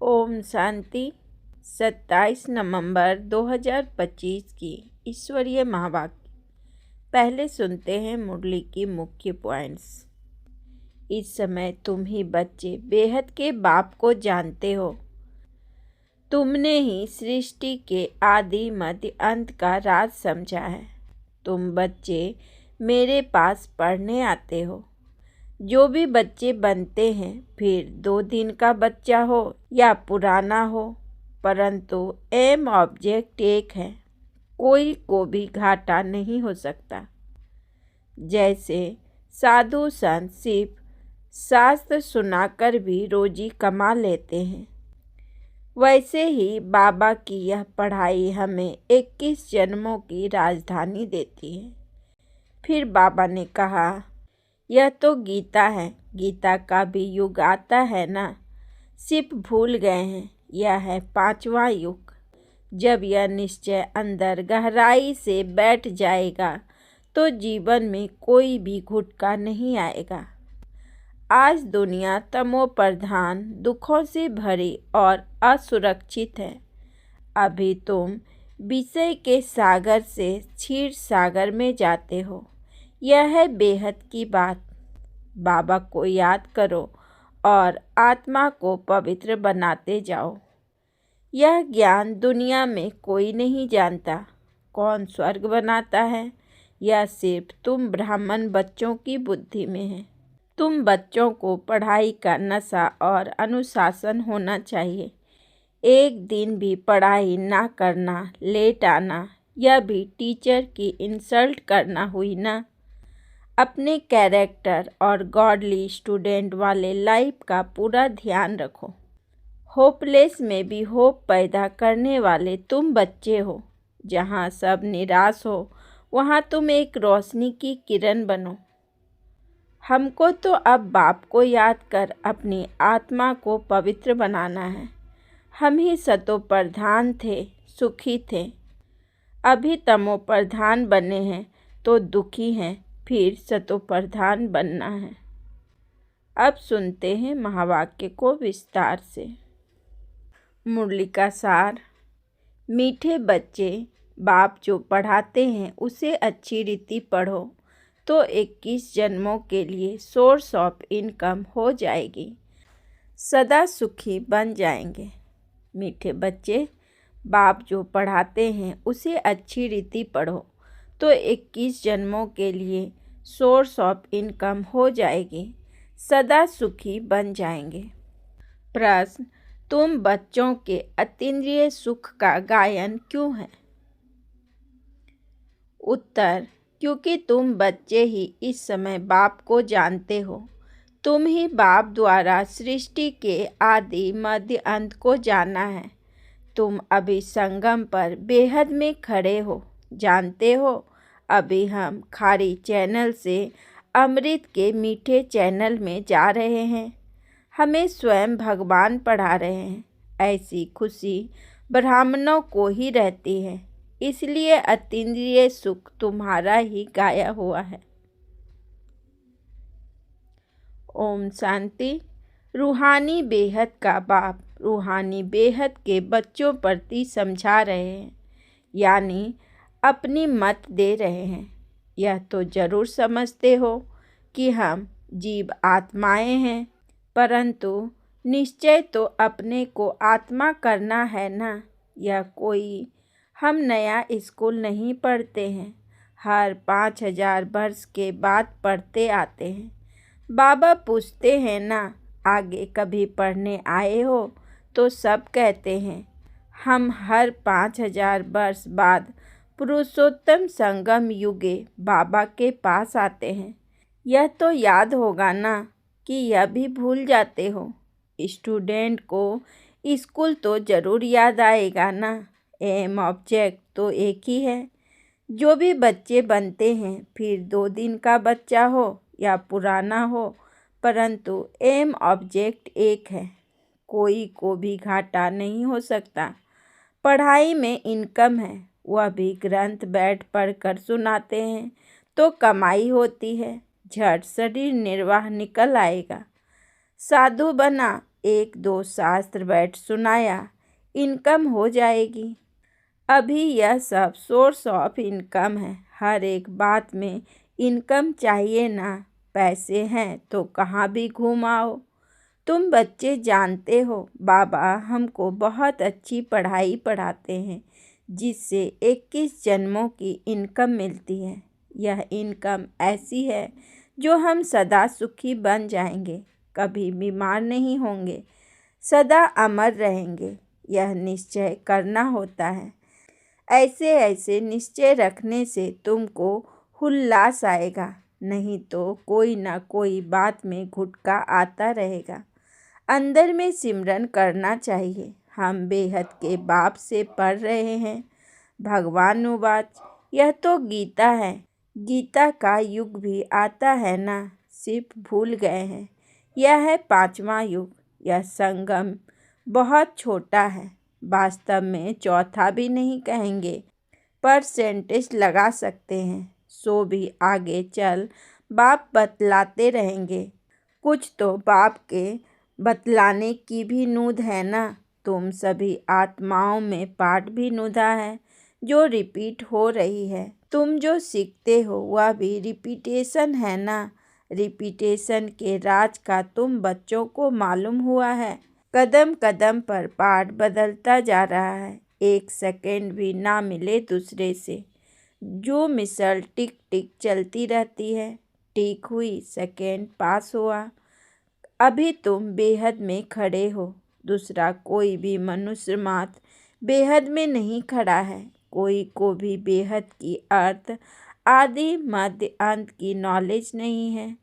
ओम शांति। 27 नवंबर 2025 की ईश्वरीय महावाक्य। पहले सुनते हैं मुरली की मुख्य पॉइंट्स। इस समय तुम ही बच्चे बेहद के बाप को जानते हो। तुमने ही सृष्टि के आदि मध्य अंत का राज समझा है। तुम बच्चे मेरे पास पढ़ने आते हो। जो भी बच्चे बनते हैं, फिर 2 दिन का बच्चा हो या पुराना हो, परंतु एम ऑब्जेक्ट एक है। कोई को भी घाटा नहीं हो सकता। जैसे साधु संत सिर्फ शास्त्र सुनाकर भी रोजी कमा लेते हैं, वैसे ही बाबा की यह पढ़ाई हमें 21 जन्मों की राजधानी देती है। फिर बाबा ने कहा, यह तो गीता है। गीता का भी युग आता है ना, सिर्फ भूल गए हैं। यह है 5वां युग। जब यह निश्चय अंदर गहराई से बैठ जाएगा तो जीवन में कोई भी घुटका नहीं आएगा। आज दुनिया तमो प्रधान, दुखों से भरी और असुरक्षित है। अभी तुम विषय के सागर से क्षीर सागर में जाते हो। यह है बेहद की बात। बाबा को याद करो और आत्मा को पवित्र बनाते जाओ। यह ज्ञान दुनिया में कोई नहीं जानता। कौन स्वर्ग बनाता है, यह सिर्फ तुम ब्राह्मण बच्चों की बुद्धि में है। तुम बच्चों को पढ़ाई का नशा और अनुशासन होना चाहिए। एक दिन भी पढ़ाई ना करना, लेट आना, यह भी टीचर की इंसल्ट करना हुई ना। अपने कैरेक्टर और गॉडली स्टूडेंट वाले लाइफ का पूरा ध्यान रखो। होपलेस में भी होप पैदा करने वाले तुम बच्चे हो। जहाँ सब निराश हो, वहाँ तुम एक रोशनी की किरण बनो। हमको तो अब बाप को याद कर अपनी आत्मा को पवित्र बनाना है। हम ही सतो प्रधान थे, सुखी थे। अभी तमो प्रधान बने हैं तो दुखी हैं, फिर सतो प्रधान बनना है। अब सुनते हैं महावाक्य को विस्तार से। मुरली का सार। मीठे बच्चे, बाप जो पढ़ाते हैं उसे अच्छी रीति पढ़ो तो 21 जन्मों के लिए सोर्स ऑफ इनकम हो जाएगी। सदा सुखी बन जाएंगे। मीठे बच्चे, बाप जो पढ़ाते हैं उसे अच्छी रीति पढ़ो तो 21 जन्मों के लिए सोर्स ऑफ इनकम हो जाएगी। सदा सुखी बन जाएंगे। प्रश्न, तुम बच्चों के अतीन्द्रिय सुख का गायन क्यों है? उत्तर, क्योंकि तुम बच्चे ही इस समय बाप को जानते हो। तुम ही बाप द्वारा सृष्टि के आदि मध्य अंत को जाना है। तुम अभी संगम पर बेहद में खड़े हो। जानते हो, अभी हम खारी चैनल से अमृत के मीठे चैनल में जा रहे हैं। हमें स्वयं भगवान पढ़ा रहे हैं। ऐसी खुशी ब्राह्मणों को ही रहती है, इसलिए अतीन्द्रिय सुख तुम्हारा ही गाया हुआ है। ओम शांति। रूहानी बेहद का बाप रूहानी बेहद के बच्चों प्रति समझा रहे हैं, यानी अपनी मत दे रहे हैं। यह तो जरूर समझते हो कि हम जीव आत्माएं हैं, परंतु निश्चय तो अपने को आत्मा करना है ना। यह कोई हम नया स्कूल नहीं पढ़ते हैं। हर 5000 वर्ष के बाद पढ़ते आते हैं। बाबा पूछते हैं ना, आगे कभी पढ़ने आए हो? तो सब कहते हैं हम हर 5000 वर्ष बाद पुरुषोत्तम संगम युगे बाबा के पास आते हैं। यह तो याद होगा ना कि यह भी भूल जाते हो। स्टूडेंट को स्कूल तो जरूर याद आएगा ना। एम ऑब्जेक्ट तो एक ही है। जो भी बच्चे बनते हैं, फिर 2 दिन का बच्चा हो या पुराना हो, परंतु एम ऑब्जेक्ट एक है। कोई को भी घाटा नहीं हो सकता। पढ़ाई में इनकम है, वह भी ग्रंथ बैठ पढ़ कर सुनाते हैं तो कमाई होती है। झट शरीर निर्वाह निकल आएगा। साधु बना एक दो शास्त्र बैठ सुनाया, इनकम हो जाएगी। अभी यह सब सोर्स ऑफ इनकम है, हर एक बात में इनकम चाहिए ना। पैसे हैं तो कहाँ भी घूम आओ। तुम बच्चे जानते हो बाबा हमको बहुत अच्छी पढ़ाई पढ़ाते हैं, जिससे 21 जन्मों की इनकम मिलती है। यह इनकम ऐसी है जो हम सदा सुखी बन जाएंगे, कभी बीमार नहीं होंगे, सदा अमर रहेंगे। यह निश्चय करना होता है। ऐसे ऐसे निश्चय रखने से तुमको उल्लास आएगा, नहीं तो कोई ना कोई बात में घुटका आता रहेगा। अंदर में सिमरन करना चाहिए। हम बेहद के बाप से पढ़ रहे हैं। भगवान उवाच, यह तो गीता है। गीता का युग भी आता है ना, सिर्फ भूल गए हैं। यह है 5वां युग। यह संगम बहुत छोटा है, वास्तव में चौथा भी नहीं कहेंगे, परसेंटेज लगा सकते हैं। सो भी आगे चल बाप बतलाते रहेंगे। कुछ तो बाप के बतलाने की भी नूद है ना। तुम सभी आत्माओं में पाठ भी नुदा है, जो रिपीट हो रही है। तुम जो सीखते हो वह भी रिपीटेशन है ना। रिपीटेशन के राज का तुम बच्चों को मालूम हुआ है। कदम कदम पर पाठ बदलता जा रहा है, एक सेकंड भी ना मिले दूसरे से। जो मिसल टिक टिक चलती रहती है, टिक हुई, सेकंड पास हुआ। अभी तुम बेहद में खड़े हो, दूसरा कोई भी मनुष्य मात्र बेहद में नहीं खड़ा है। कोई को भी बेहद की अर्थ, आदि मध्य अंत की नॉलेज नहीं है।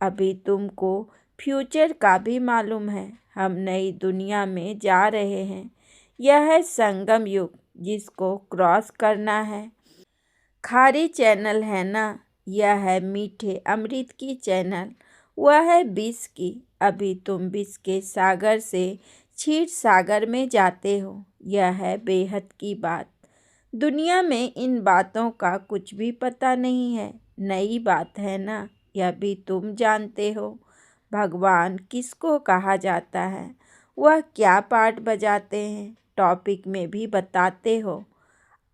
अभी तुमको फ्यूचर का भी मालूम है। हम नई दुनिया में जा रहे हैं। यह है संगम युग, जिसको क्रॉस करना है। खारी चैनल है ना, यह है मीठे अमृत की चैनल, वह है विष की। अभी तुम विष के सागर से क्षीर सागर में जाते हो। यह है बेहद की बात। दुनिया में इन बातों का कुछ भी पता नहीं है, नई बात है ना, यह भी तुम जानते हो। भगवान किसको कहा जाता है, वह क्या पार्ट बजाते हैं, टॉपिक में भी बताते हो।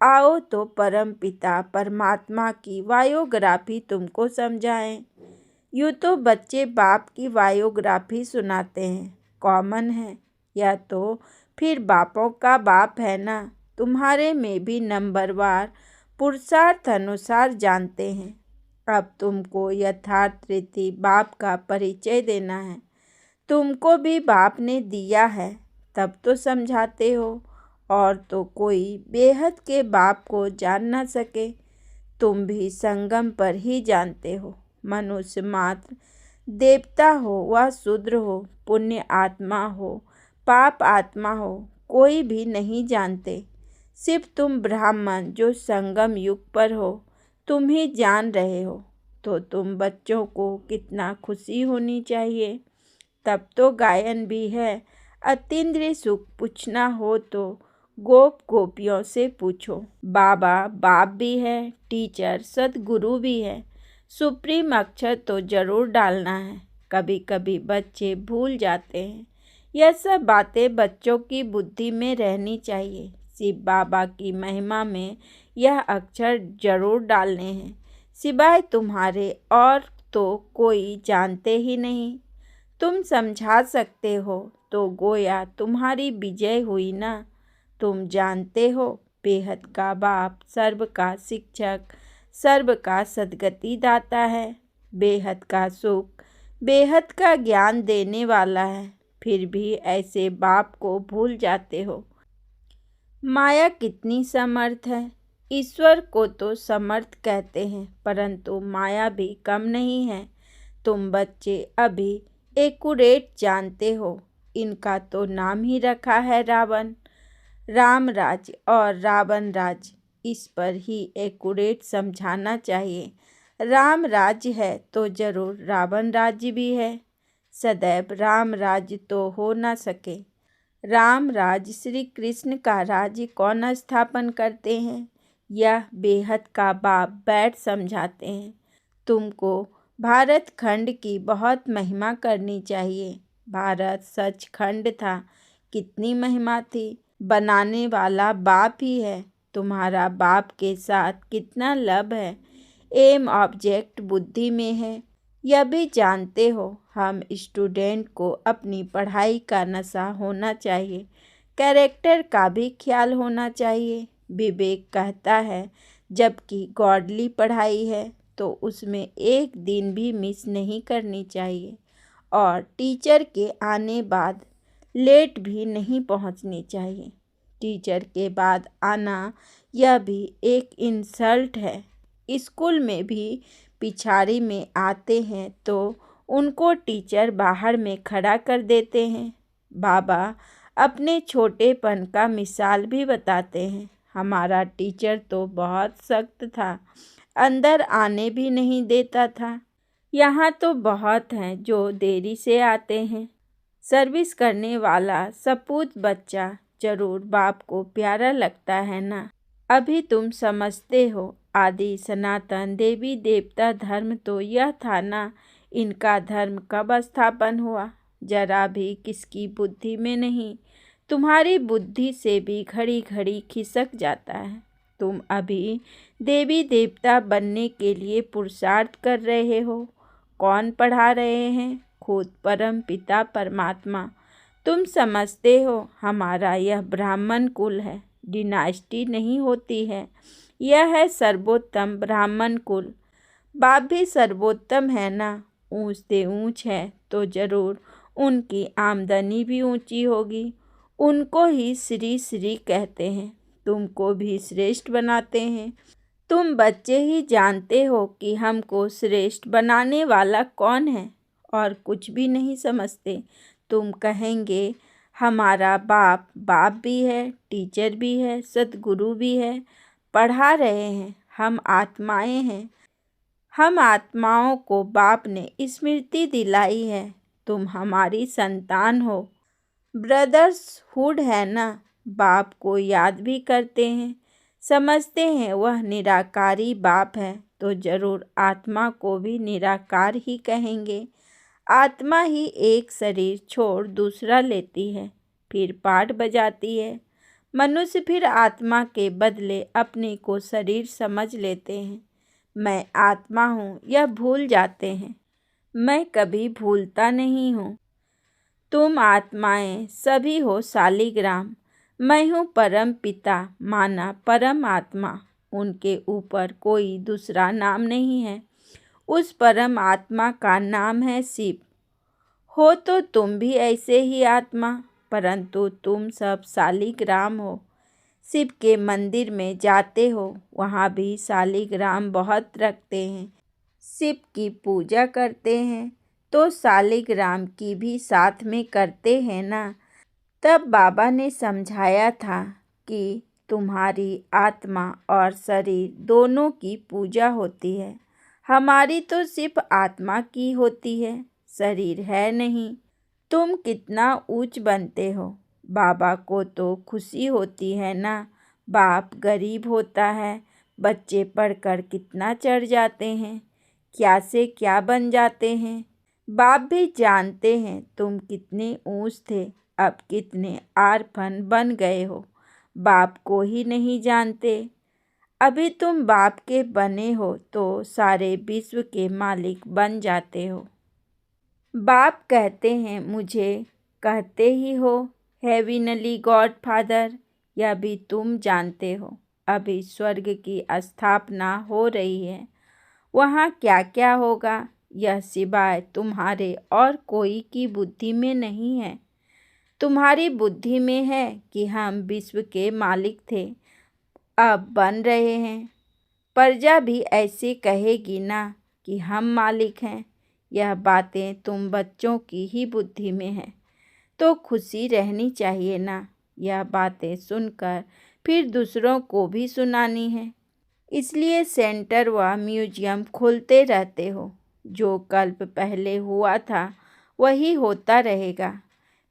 आओ तो परम पिता परमात्मा की बायोग्राफी तुमको समझाएं। यूँ तो बच्चे बाप की बायोग्राफी सुनाते हैं, कॉमन है। यह तो फिर बापों का बाप है ना। तुम्हारे में भी नंबरवार पुरुषार्थ अनुसार जानते हैं। अब तुमको यथार्थ रीति बाप का परिचय देना है। तुमको भी बाप ने दिया है, तब तो समझाते हो। और तो कोई बेहद के बाप को जान ना सके। तुम भी संगम पर ही जानते हो। मनुष्य मात्र, देवता हो व शूद्र हो, पुण्य आत्मा हो, पाप आत्मा हो, कोई भी नहीं जानते। सिर्फ तुम ब्राह्मण जो संगम युग पर हो, तुम ही जान रहे हो। तो तुम बच्चों को कितना खुशी होनी चाहिए। तब तो गायन भी है। अतीन्द्रिय सुख पूछना हो तो गोप गोपियों से पूछो। बाबा बाप भी है, टीचर सदगुरु भी है। सुप्रीम अक्षर तो जरूर डालना है। कभी कभी बच्चे भूल जाते हैं। यह सब बातें बच्चों की बुद्धि में रहनी चाहिए। शिव बाबा की महिमा में यह अक्षर जरूर डालने हैं, सिवाय तुम्हारे और तो कोई जानते ही नहीं। तुम समझा सकते हो तो गोया तुम्हारी विजय हुई ना। तुम जानते हो बेहद का बाप सर्व का शिक्षक, सर्व का सद्गति दाता है, बेहद का सुख, बेहद का ज्ञान देने वाला है। फिर भी ऐसे बाप को भूल जाते हो। माया कितनी समर्थ है। ईश्वर को तो समर्थ कहते हैं, परंतु माया भी कम नहीं है। तुम बच्चे अभी एक्यूरेट जानते हो। इनका तो नाम ही रखा है रावण। राम राज्य और रावण राज्य, इस पर ही एक्यूरेट समझाना चाहिए। राम राज्य है तो जरूर रावण राज्य भी है। सदैव राम राज्य तो हो ना सके। राम राज्य श्री कृष्ण का राज्य कौन स्थापन करते हैं, यह बेहद का बाप बैठ समझाते हैं। तुमको भारत खंड की बहुत महिमा करनी चाहिए। भारत सचखंड था, कितनी महिमा थी। बनाने वाला बाप ही है। तुम्हारा बाप के साथ कितना लब है। एम ऑब्जेक्ट बुद्धि में है, यह भी जानते हो। हम स्टूडेंट को अपनी पढ़ाई का नशा होना चाहिए, कैरेक्टर का भी ख्याल होना चाहिए। विवेक कहता है जबकि गॉडली पढ़ाई है तो उसमें एक दिन भी मिस नहीं करनी चाहिए, और टीचर के आने बाद लेट भी नहीं पहुंचनी चाहिए। टीचर के बाद आना यह भी एक इंसल्ट है। स्कूल में भी पिछाड़ी में आते हैं तो उनको टीचर बाहर में खड़ा कर देते हैं। बाबा अपने छोटेपन का मिसाल भी बताते हैं। हमारा टीचर तो बहुत सख्त था, अंदर आने भी नहीं देता था। यहाँ तो बहुत हैं जो देरी से आते हैं। सर्विस करने वाला सपूत बच्चा जरूर बाप को प्यारा लगता है ना। अभी तुम समझते हो, आदि सनातन देवी देवता धर्म तो यह था ना। इनका धर्म कब स्थापन हुआ, जरा भी किसकी बुद्धि में नहीं। तुम्हारी बुद्धि से भी घड़ी घड़ी खिसक जाता है। तुम अभी देवी देवता बनने के लिए पुरुषार्थ कर रहे हो। कौन पढ़ा रहे हैं? खुद परम पिता परमात्मा। तुम समझते हो हमारा यह ब्राह्मण कुल है, डिनास्टी नहीं होती है। यह है सर्वोत्तम ब्राह्मण कुल। बाप भी सर्वोत्तम है ना। ऊंच से ऊंच है तो जरूर उनकी आमदनी भी ऊंची होगी। उनको ही श्री श्री कहते हैं, तुमको भी श्रेष्ठ बनाते हैं। तुम बच्चे ही जानते हो कि हमको श्रेष्ठ बनाने वाला कौन है, और कुछ भी नहीं समझते। तुम कहेंगे हमारा बाप बाप भी है, टीचर भी है, सद्गुरु भी है, पढ़ा रहे हैं। हम आत्माएं हैं। हम आत्माओं को बाप ने स्मृति दिलाई है। तुम हमारी संतान हो। ब्रदर्सहुड है ना। बाप को याद भी करते हैं, समझते हैं वह निराकारी बाप है, तो जरूर आत्मा को भी निराकार ही कहेंगे। आत्मा ही एक शरीर छोड़ दूसरा लेती है, फिर पाठ बजाती है। मनुष्य फिर आत्मा के बदले अपने को शरीर समझ लेते हैं। मैं आत्मा हूँ यह भूल जाते हैं। मैं कभी भूलता नहीं हूँ। तुम आत्माएं सभी हो शालिग्राम। मैं हूँ परम पिता माना परम आत्मा। उनके ऊपर कोई दूसरा नाम नहीं है। उस परम आत्मा का नाम है शिव। हो तो तुम भी ऐसे ही आत्मा, परंतु तुम सब शालिग्राम हो। शिव के मंदिर में जाते हो, वहाँ भी शालिग्राम बहुत रखते हैं। शिव की पूजा करते हैं तो शालिग्राम की भी साथ में करते हैं ना। तब बाबा ने समझाया था कि तुम्हारी आत्मा और शरीर दोनों की पूजा होती है। हमारी तो सिर्फ आत्मा की होती है, शरीर है नहीं। तुम कितना ऊंच बनते हो। बाबा को तो खुशी होती है ना। बाप गरीब होता है, बच्चे पढ़कर कितना चढ़ जाते हैं, क्या से क्या बन जाते हैं। बाप भी जानते हैं तुम कितने ऊंच थे, अब कितने आरफन बन गए हो। बाप को ही नहीं जानते। अभी तुम बाप के बने हो तो सारे विश्व के मालिक बन जाते हो। बाप कहते हैं मुझे, कहते ही हो हेविनली गॉड फादर। यह भी तुम जानते हो। अभी स्वर्ग की स्थापना हो रही है। वहाँ क्या क्या होगा यह सिवाय तुम्हारे और कोई की बुद्धि में नहीं है। तुम्हारी बुद्धि में है कि हम विश्व के मालिक थे, अब बन रहे हैं। प्रजा भी ऐसे कहेगी ना कि हम मालिक हैं। यह बातें तुम बच्चों की ही बुद्धि में है, तो खुशी रहनी चाहिए ना। यह बातें सुनकर फिर दूसरों को भी सुनानी है। इसलिए सेंटर व म्यूजियम खोलते रहते हो। जो कल्प पहले हुआ था वही होता रहेगा।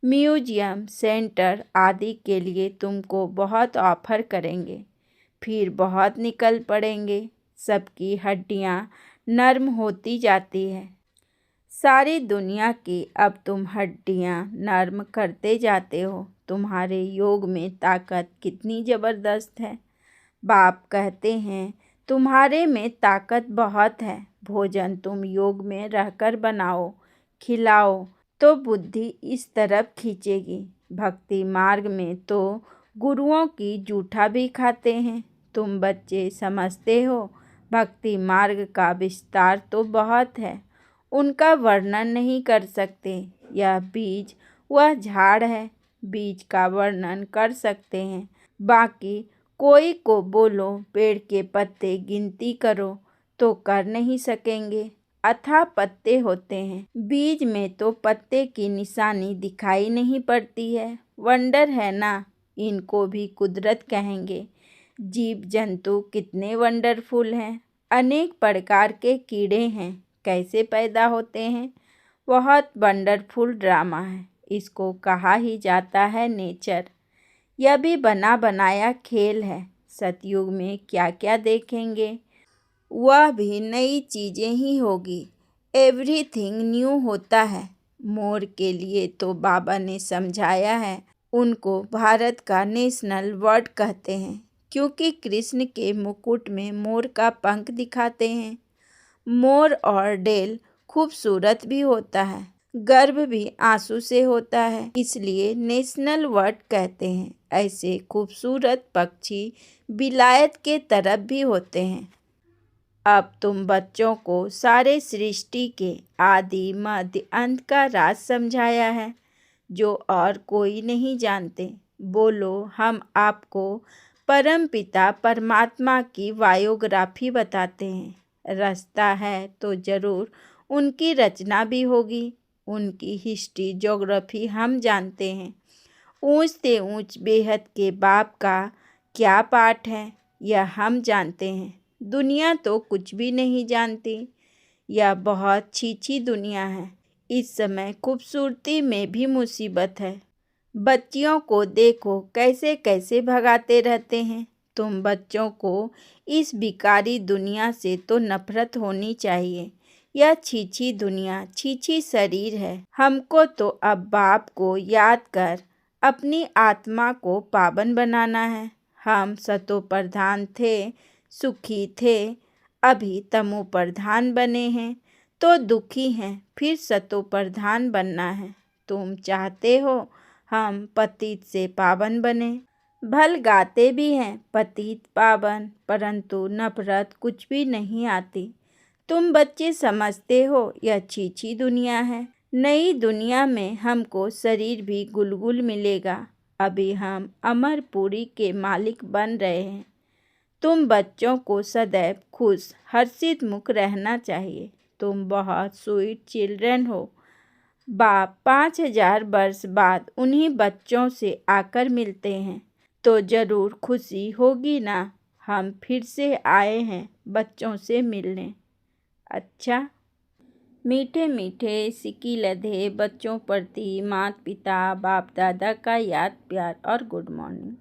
म्यूजियम, सेंटर आदि के लिए तुमको बहुत ऑफर करेंगे, फिर बहुत निकल पड़ेंगे। सबकी हड्डियाँ नर्म होती जाती है। सारी दुनिया की अब तुम हड्डियां नर्म करते जाते हो। तुम्हारे योग में ताकत कितनी ज़बरदस्त है। बाप कहते हैं तुम्हारे में ताकत बहुत है। भोजन तुम योग में रहकर बनाओ, खिलाओ तो बुद्धि इस तरफ खींचेगी। भक्ति मार्ग में तो गुरुओं की जूठा भी खाते हैं। तुम बच्चे समझते हो भक्ति मार्ग का विस्तार तो बहुत है, उनका वर्णन नहीं कर सकते। यह बीज वह झाड़ है, बीज का वर्णन कर सकते हैं, बाकी कोई को बोलो पेड़ के पत्ते गिनती करो तो कर नहीं सकेंगे। अथाह पत्ते होते हैं, बीज में तो पत्ते की निशानी दिखाई नहीं पड़ती है। वंडर है ना, इनको भी कुदरत कहेंगे। जीव जंतु कितने वंडरफुल हैं। अनेक प्रकार के कीड़े हैं, कैसे पैदा होते हैं। बहुत वंडरफुल ड्रामा है, इसको कहा ही जाता है नेचर। यह भी बना बनाया खेल है। सतयुग में क्या क्या देखेंगे, वह भी नई चीज़ें ही होगी। एवरीथिंग न्यू होता है। मोर के लिए तो बाबा ने समझाया है, उनको भारत का नेशनल बर्ड कहते हैं, क्योंकि कृष्ण के मुकुट में मोर का पंख दिखाते हैं। मोर और डेल खूबसूरत भी होता है, गर्भ भी आंसू से होता है, इसलिए नेशनल बर्ड कहते हैं। ऐसे खूबसूरत पक्षी विलायत के तरफ भी होते हैं। अब तुम बच्चों को सारे सृष्टि के आदि मध्य अंत का राज समझाया है, जो और कोई नहीं जानते। बोलो हम आपको परमपिता परमात्मा की बायोग्राफी बताते हैं। रास्ता है तो ज़रूर उनकी रचना भी होगी। उनकी हिस्ट्री ज्योग्राफी हम जानते हैं। ऊंच से ऊंच बेहद के बाप का क्या पाठ है, यह हम जानते हैं। दुनिया तो कुछ भी नहीं जानती। यह बहुत छीछी दुनिया है। इस समय खूबसूरती में भी मुसीबत है। बच्चियों को देखो कैसे कैसे भगाते रहते हैं। तुम बच्चों को इस बिकारी दुनिया से तो नफरत होनी चाहिए। यह छीछी दुनिया, छीछी शरीर है। हमको तो अब बाप को याद कर अपनी आत्मा को पावन बनाना है। हम सतो प्रधान थे, सुखी थे, अभी तमो प्रधान बने हैं तो दुखी हैं, फिर सतो प्रधान बनना है। तुम चाहते हो हम पतित से पावन बने। भल गाते भी हैं पतित पावन, परंतु नफरत कुछ भी नहीं आती। तुम बच्चे समझते हो यह छीछी दुनिया है। नई दुनिया में हमको शरीर भी गुलगुल मिलेगा। अभी हम अमरपुरी के मालिक बन रहे हैं। तुम बच्चों को सदैव खुश हर्षित मुख रहना चाहिए। तुम बहुत स्वीट चिल्ड्रन हो। बाप 5000 वर्ष बाद उन्हीं बच्चों से आकर मिलते हैं तो ज़रूर खुशी होगी ना। हम फिर से आए हैं बच्चों से मिलने। अच्छा, मीठे मीठे सिक्की लधे बच्चों प्रति माता पिता बाप दादा का याद प्यार और गुड मॉर्निंग।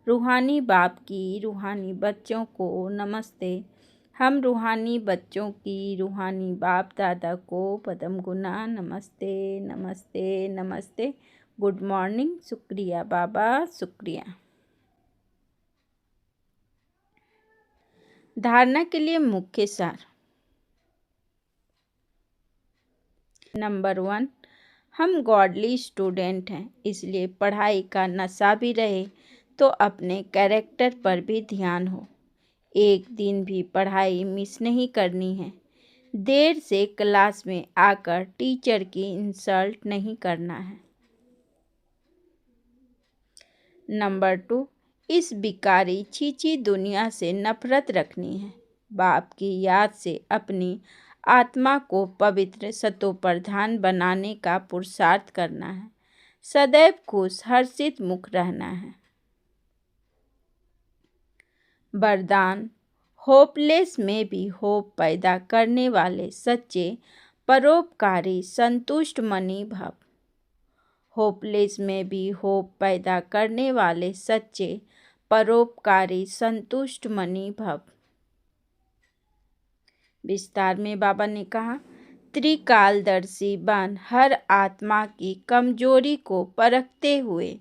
रूहानी बाप की रूहानी बच्चों को नमस्ते। हम रूहानी बच्चों की रूहानी बाप दादा को पदम गुना नमस्ते नमस्ते नमस्ते। Good morning. शुक्रिया बाबा, शुक्रिया। धारणा के लिए मुख्य सार। नंबर 1, हम गॉडली स्टूडेंट हैं, इसलिए पढ़ाई का नशा भी रहे तो अपने कैरेक्टर पर भी ध्यान हो। एक दिन भी पढ़ाई मिस नहीं करनी है। देर से क्लास में आकर टीचर की इंसल्ट नहीं करना है। नंबर 2, इस बिकारी छीछी दुनिया से नफरत रखनी है। बाप की याद से अपनी आत्मा को पवित्र सतो प्रधान बनाने का पुरुषार्थ करना है। सदैव खुश हर्षित मुख रहना है। वरदान, होपलेस में भी होप पैदा करने वाले सच्चे परोपकारी संतुष्ट मनी भव। होपलेस में भी होप पैदा करने वाले सच्चे परोपकारी संतुष्ट मनी भव। विस्तार में बाबा ने कहा, त्रिकालदर्शी बन हर आत्मा की कमजोरी को परखते हुए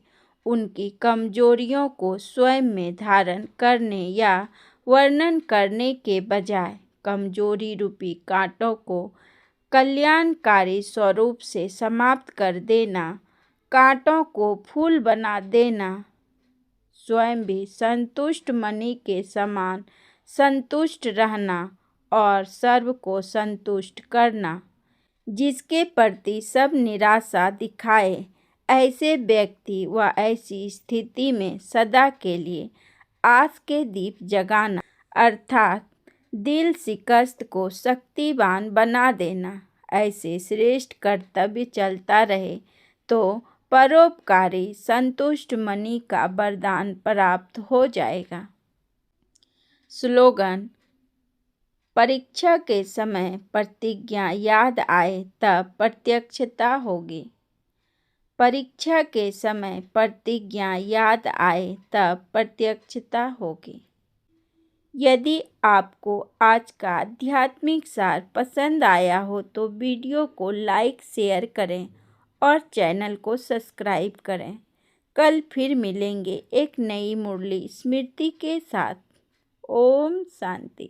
उनकी कमजोरियों को स्वयं में धारण करने या वर्णन करने के बजाय कमजोरी रूपी कांटों को कल्याणकारी स्वरूप से समाप्त कर देना, कांटों को फूल बना देना, स्वयं भी संतुष्ट मणि के समान संतुष्ट रहना और सर्व को संतुष्ट करना, जिसके प्रति सब निराशा दिखाए, ऐसे व्यक्ति व ऐसी स्थिति में सदा के लिए आस के दीप जगाना अर्थात दिल शिकस्त को शक्तिवान बना देना, ऐसे श्रेष्ठ कर्तव्य चलता रहे तो परोपकारी संतुष्ट मणि का वरदान प्राप्त हो जाएगा। स्लोगन: परीक्षा के समय प्रतिज्ञा याद आए तब प्रत्यक्षता होगी। परीक्षा के समय प्रतिज्ञा याद आए तब प्रत्यक्षता होगी। यदि आपको आज का आध्यात्मिक सार पसंद आया हो तो वीडियो को लाइक शेयर करें और चैनल को सब्सक्राइब करें। कल फिर मिलेंगे एक नई मुरली स्मृति के साथ। ओम शांति।